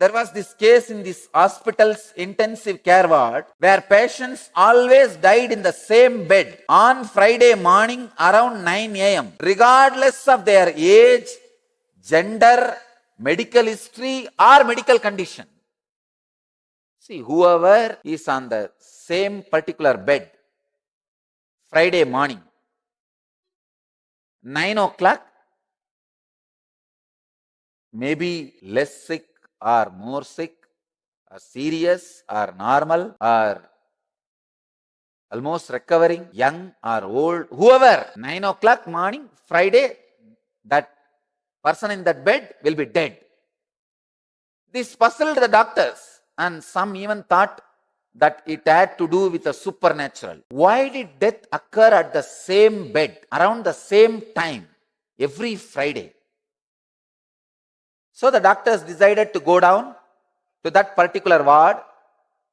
There was this case in this hospital's intensive care ward where patients always died in the same bed on Friday morning around 9 a.m. regardless of their age, gender, medical history or medical condition. See, whoever is on the same particular bed Friday morning, 9 o'clock, maybe less sick or more sick, or serious or normal or almost recovering, young or old, whoever, 9 o'clock morning, Friday, that person in that bed will be dead. This puzzled the doctors, and some even thought that it had to do with the supernatural. Why did death occur at the same bed, around the same time, every Friday? So the doctors decided to go down to that particular ward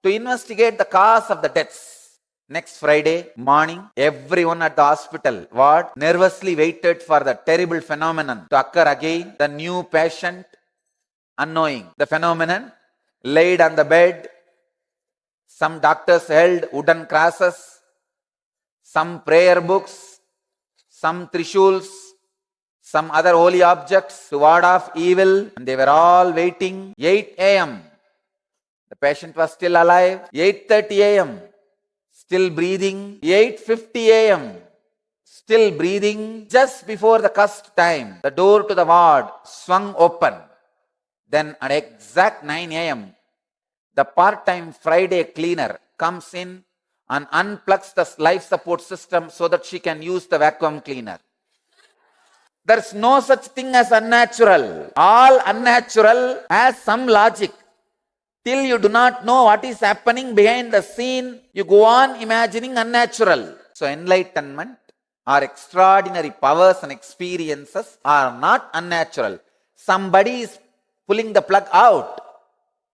to investigate the cause of the deaths. Next Friday morning, everyone at the hospital ward nervously waited for the terrible phenomenon to occur again. The new patient, unknowing the phenomenon, laid on the bed. Some doctors held wooden crosses, some prayer books, some trishuls, some other holy objects to ward off evil, and they were all waiting. 8 a.m. The patient was still alive. 8:30 a.m. still breathing. 8:50 a.m. still breathing. Just before the cursed time, the door to the ward swung open. Then at exact 9 a.m., the part-time Friday cleaner comes in and unplugs the life support system so that she can use the vacuum cleaner. There's no such thing as unnatural. All unnatural has some logic. Till you do not know what is happening behind the scene, you go on imagining unnatural. So enlightenment or extraordinary powers and experiences are not unnatural. Somebody is pulling the plug out.